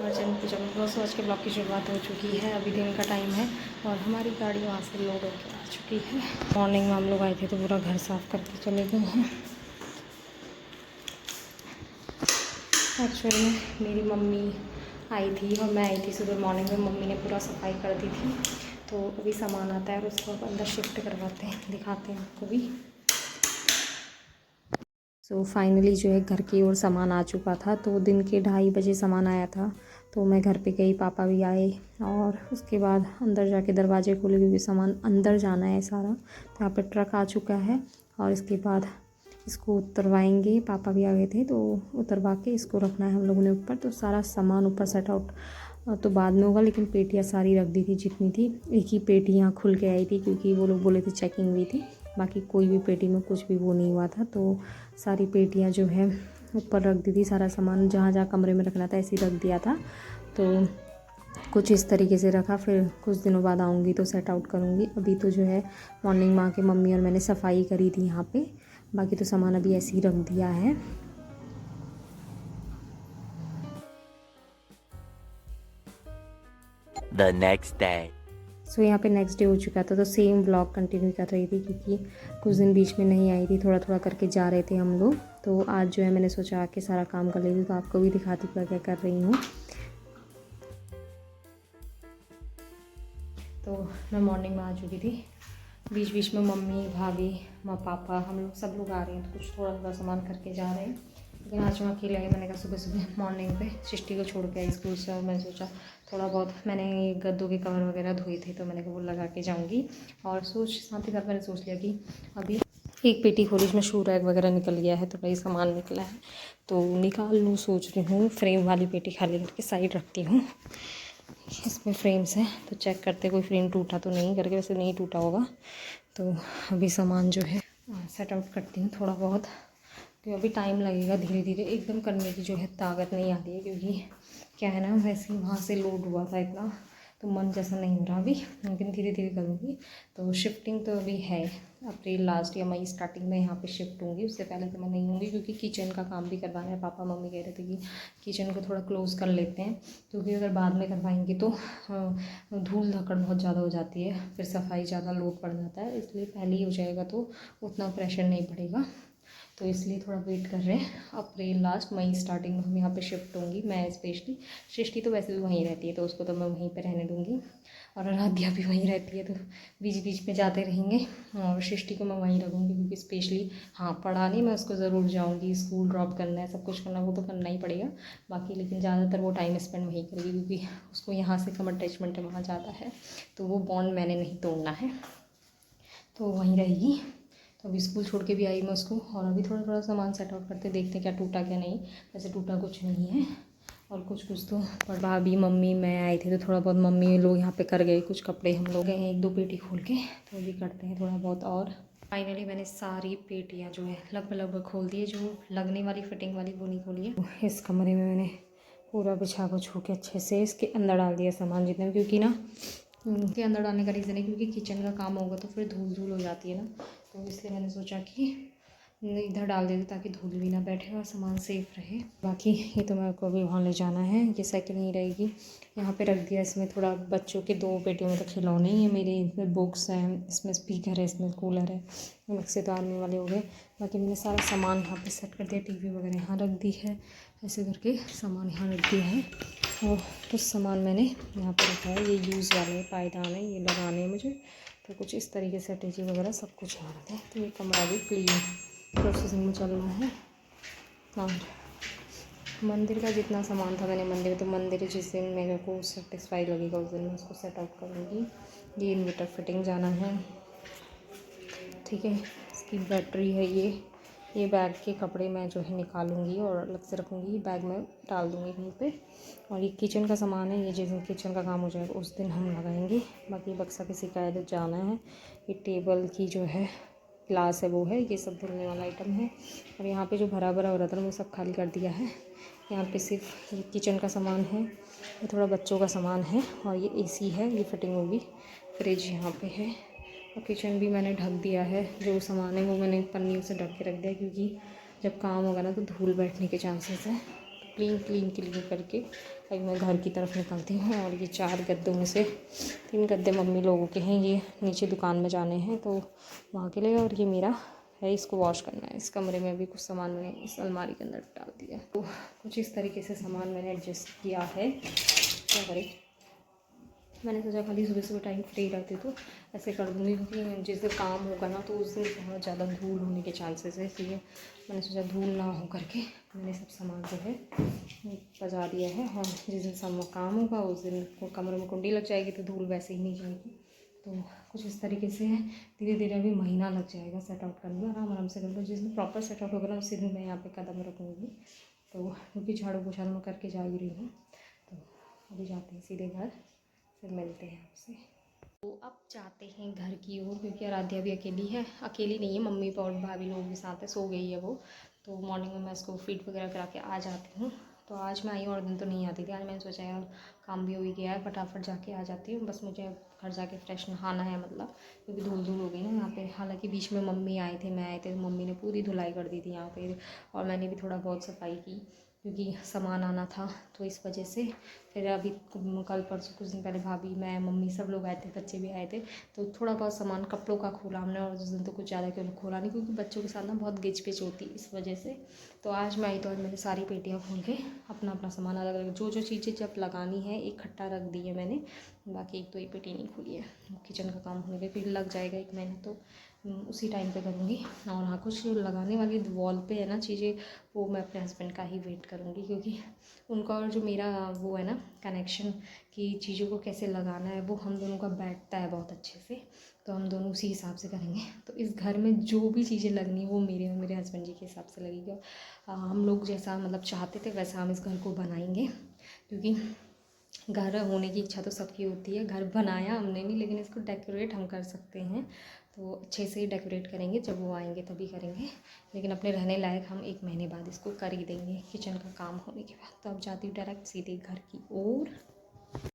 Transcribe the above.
हमारे चैनल पे जब दोस्तों आज के ब्लॉग की शुरुआत हो चुकी है। अभी दिन का टाइम है और हमारी गाड़ी वहाँ से लोड होकर आ चुकी है। मॉर्निंग में हम लोग आए थे तो पूरा घर साफ़ करके चले गए हैं। एक्चुअली में मेरी मम्मी आई थी और मैं आई थी सुबह मॉर्निंग में। मम्मी ने पूरा सफाई कर दी थी, तो अभी सामान आता है और उसको अब अंदर शिफ्ट करवाते हैं, दिखाते हैं आपको भी। सो फाइनली जो है घर की ओर सामान आ चुका था। तो दिन के 2:30 बजे सामान आया था, तो मैं घर पे गई, पापा भी आए और उसके बाद अंदर जाके दरवाजे खोले क्योंकि सामान अंदर जाना है सारा। तो यहाँ पे ट्रक आ चुका है और इसके बाद इसको उतरवाएंगे। पापा भी आ गए थे तो उतरवा के इसको रखना है हम लोगों ने ऊपर। तो सारा सामान ऊपर सेट आउट तो बाद में होगा, लेकिन पेटियाँ सारी रख दी थी जितनी थी। एक ही पेटी यहाँ खुल के आई थी क्योंकि वो लोग बोले थे चेकिंग हुई थी, बाकी कोई भी पेटी में कुछ भी वो नहीं हुआ था। तो सारी पेटियाँ जो है ऊपर रख दी थी। सारा सामान जहाँ जहाँ कमरे में रखना था ऐसे ही रख दिया था। तो कुछ इस तरीके से रखा, फिर कुछ दिनों बाद आऊँगी तो सेट आउट करूँगी। अभी तो जो है मॉर्निंग में आके मम्मी और मैंने सफाई करी थी यहाँ पे, बाकी तो सामान अभी ऐसे ही रख दिया है। The next day. सो यहाँ पे नेक्स्ट डे हो चुका था, तो सेम ब्लॉग कंटिन्यू कर रही थी क्योंकि कुछ दिन बीच में नहीं आई थी, थोड़ा थोड़ा करके जा रहे थे हम लोग। तो आज जो है मैंने सोचा आके सारा काम कर लेती, तो आपको भी दिखाती क्या क्या कर रही हूँ। तो मैं मॉर्निंग में आ चुकी थी, बीच बीच में मम्मी, भाभी, माँ, पापा, हम लोग सब लोग आ रहे हैं, तो कुछ थोड़ा थोड़ा सामान करके जा रहे हैं। लेकिन आज मैं अकेले आई। मैंने कहा सुबह सुबह मॉर्निंग पे सृष्टि को छोड़ के आई स्कूल से, और मैं सोचा थोड़ा बहुत, मैंने ये गद्दों के कवर वगैरह धोए थे तो मैंने कहा वो लगा के जाऊँगी। और साथ ही साथ मैंने सोच लिया कि अभी एक पेटी खोली, इसमें शू रैक वगैरह निकल गया है, तो भाई सामान निकला है तो निकाल लूँ सोच रही हूँ। फ्रेम वाली पेटी खाली करके साइड रखती हूँ। इसमें फ्रेम्स हैं तो चेक करते कोई फ्रेम टूटा तो नहीं करके, वैसे नहीं टूटा होगा। तो अभी सामान जो है सेट आउट करती हूँ थोड़ा बहुत, तो अभी टाइम लगेगा, धीरे धीरे। एकदम करने की जो है ताकत नहीं आती है क्योंकि क्या है ना, वैसे ही वहाँ से लोड हुआ था इतना, तो मन जैसा नहीं हो रहा अभी, लेकिन धीरे धीरे करूँगी। तो शिफ्टिंग तो अभी है, अप्रैल लास्ट या मई स्टार्टिंग में यहाँ पे शिफ्ट होंगी। उससे पहले तो मैं नहीं होंगी क्योंकि किचन का काम भी करवाना है। पापा मम्मी कह रहे थे कि किचन को थोड़ा क्लोज़ कर लेते हैं, क्योंकि अगर बाद में करवाएंगे तो धूल धक्कड़ बहुत ज़्यादा हो जाती है, फिर सफाई ज़्यादा लोड पड़ जाता है। इसलिए पहले ही हो जाएगा तो उतना प्रेशर नहीं पड़ेगा, तो इसलिए थोड़ा वेट कर रहे हैं। अप्रैल लास्ट मई स्टार्टिंग में हम यहाँ पे शिफ्ट होंगी, मैं स्पेशली। सृष्टि तो वैसे भी वहीं रहती है तो उसको तो मैं वहीं पे रहने दूँगी, और आराध्या भी वहीं रहती है तो बीच बीच में जाते रहेंगे। और सृष्टि को मैं वहीं रखूँगी क्योंकि स्पेशली हाँ, पढ़ाने मैं उसको ज़रूर जाऊँगी, स्कूल ड्रॉप करना है, सब कुछ करना, वो तो करना ही पड़ेगा। बाकी लेकिन ज़्यादातर वो टाइम स्पेंड वहीं करेगी क्योंकि उसको यहाँ से कम अटैचमेंट है वहाँ ज़्यादा है, तो वो बॉन्ड मैंने नहीं तोड़ना है, तो वहीं रहेगी। तो अभी स्कूल छोड़ के भी आई मैं उसको, और अभी थोड़ा थोड़ा सामान सेट आउट करते देखते हैं क्या टूटा क्या नहीं। वैसे टूटा कुछ नहीं है, और कुछ तो पर भाभी, मम्मी, मैं आए थे तो थोड़ा बहुत मम्मी लोग यहाँ पे कर गए। कुछ कपड़े हम लोग गए 1-2 पेटी खोल के, तो अभी करते हैं थोड़ा बहुत। और फाइनली मैंने सारी पेटियाँ जो है लगभग खोल दी है। जो लगने वाली फिटिंग वाली वो नहीं खोली है। इस कमरे में मैंने पूरा बिछा को छू के अच्छे से इसके अंदर डाल दिया सामान जितने, क्योंकि ना के अंदर डालने का रीज़न है क्योंकि किचन का काम होगा तो फिर धूल धूल हो जाती है ना, तो इसलिए मैंने सोचा कि इधर डाल देते ताकि धूल भी ना बैठे और सामान सेफ रहे। बाकी ये तो मेरे को अभी वहाँ ले जाना है, ये साइकिल नहीं रहेगी। यहाँ पे रख दिया। इसमें थोड़ा बच्चों के 2 पेटियों में तो खिलौने ही हैं मेरे, इसमें बुक्स हैं, इसमें स्पीकर है, इसमें कूलर है, अलग से तो आर्मी वाले हो गए। बाकी मैंने सारा सामान यहाँ पे सेट कर दिया, टीवी वगैरह यहाँ रख दी है, ऐसे करके सामान यहाँ रख दिया है। और कुछ सामान मैंने यहाँ पर रखा है, ये यूज़ वाले पायदान है, ये लगाने हैं मुझे, तो कुछ इस तरीके से अटैची वगैरह सब कुछ यहाँ रखते हैं। तो ये कमरा भी क्लीन प्रोसेसिंग में चल रहा है। और मंदिर का जितना सामान था, मैंने मंदिर जिस दिन मेरे को सेटिस्फाई लगेगा उस दिन मैं उसको सेट आउट करूँगी। ये इन्वर्टर फिटिंग जाना है, ठीक है। इसकी बैटरी है, ये बैग के कपड़े मैं जो है निकालूंगी और अलग से रखूँगी, बैग में डाल दूँगी कहीं पे। और ये किचन का सामान है, ये जिस दिन किचन का काम हो जाएगा उस दिन हम लगाएंगे। बाकी बक्सा किसी का है जाना है। ये टेबल की जो है ग्लास है वो है, ये सब धुलने वाला आइटम है। और यहाँ पे जो भरा भरा हो रहा था वो सब खाली कर दिया है। यहाँ पे सिर्फ ये किचन का सामान है, ये थोड़ा बच्चों का सामान है, और ये एसी है, ये फिटिंग होगी। फ्रिज यहाँ पे है, और किचन भी मैंने ढक दिया है। जो सामान है वो मैंने पन्नियों से ढक के रख दिया क्योंकि जब काम होगा ना तो धूल बैठने के चांसेस है, क्लीन करके अभी मैं घर की तरफ निकलती हूँ। और ये 4 गद्दों में से 3 गद्दे मम्मी लोगों के हैं, ये नीचे दुकान में जाने हैं तो वहाँ के लिए, और ये मेरा है, इसको वॉश करना है। इस कमरे में भी कुछ सामान मैंने इस अलमारी के अंदर डाल दिया, तो कुछ इस तरीके से सामान मैंने एडजस्ट किया है। क्या करें, मैंने सोचा खाली सुबह टाइम फ्री रहती तो ऐसे कर दूँगी, क्योंकि जिस दिन काम होगा ना तो उस दिन बहुत ज़्यादा धूल होने के चांसेस है, इसलिए मैंने सोचा धूल ना हो करके मैंने सब सामान जो है बजा दिया है। और जिस दिन काम होगा उस दिन कमरे में कुंडी लग जाएगी तो धूल वैसे ही नहीं जाएगी। तो कुछ इस तरीके से है, धीरे धीरे अभी महीना लग जाएगा सेट आउट करने में, आराम से कर लो। जिस दिन प्रॉपर सेट आउट होगा ना उसी दिन मैं यहाँ पे कदम रखूँगी, तो क्योंकि झाड़ू पोछा मैं करके जा ही रही हूँ। तो अभी जाते हैं सीधे घर, फिर मिलते हैं आपसे। तो अब जाते हैं घर की ओर, क्योंकि आराध्या भी अकेली है, अकेली नहीं है, मम्मी और भाभी लोग भी साथ है, सो गई है वो। तो मॉर्निंग में मैं इसको फीड वगैरह करा के आ जाती हूँ। तो आज मैं आई हूँ, और दिन तो नहीं आती थी। आज मैंने सोचा यार काम भी हो ही गया है, फटाफट जाके आ जाती हूँ। बस मुझे घर जाके फ्रेश नहाना है, मतलब क्योंकि धूल हो गई ना यहाँ पे। हालांकि बीच में मम्मी आए थे, मैं आए थे, मम्मी ने पूरी धुलाई कर दी थी यहाँ पे, और मैंने भी थोड़ा बहुत सफाई की, क्योंकि सामान आना था तो इस वजह से। फिर अभी कल परसों कुछ दिन पहले भाभी, मैं, मम्मी सब लोग आए थे, बच्चे भी आए थे, तो थोड़ा बहुत सामान कपड़ों का खोला हमने। और उस दिन तो कुछ ज़्यादा क्यों खोला नहीं, क्योंकि बच्चों के साथ ना बहुत गिच पिच होती इस वजह से। तो आज मैं आई तो आज मैंने सारी पेटियाँ खोल के अपना अपना सामान अलग अलग जो चीज़ें जब लगानी है इकट्ठा रख दी है मैंने। बाकी एक तो ये पेटी नहीं खुली है, किचन का काम होने के फिर लग जाएगा 1 महीना, तो उसी टाइम पे करूँगी। और हाँ, कुछ लगाने वाली वॉल पे है ना चीज़ें, वो मैं अपने हस्बैंड का ही वेट करूँगी, क्योंकि उनका और जो मेरा वो है ना कनेक्शन कि चीज़ों को कैसे लगाना है, वो हम दोनों का बैठता है बहुत अच्छे से। तो हम दोनों उसी हिसाब से करेंगे। तो इस घर में जो भी चीज़ें लगनी है वो मेरे और मेरे हस्बैंड जी के हिसाब से लगेगी। और हम लोग जैसा मतलब चाहते थे वैसा हम इस घर को बनाएंगे, क्योंकि घर होने की इच्छा तो सबकी होती है। घर बनाया हमने नहीं, लेकिन इसको डेकोरेट हम कर सकते हैं, तो अच्छे से ही डेकोरेट करेंगे। जब वो आएंगे तभी करेंगे, लेकिन अपने रहने लायक हम 1 महीने बाद इसको कर ही देंगे, किचन का काम होने के बाद। तो अब जाती हूँ डायरेक्ट सीधे घर की ओर।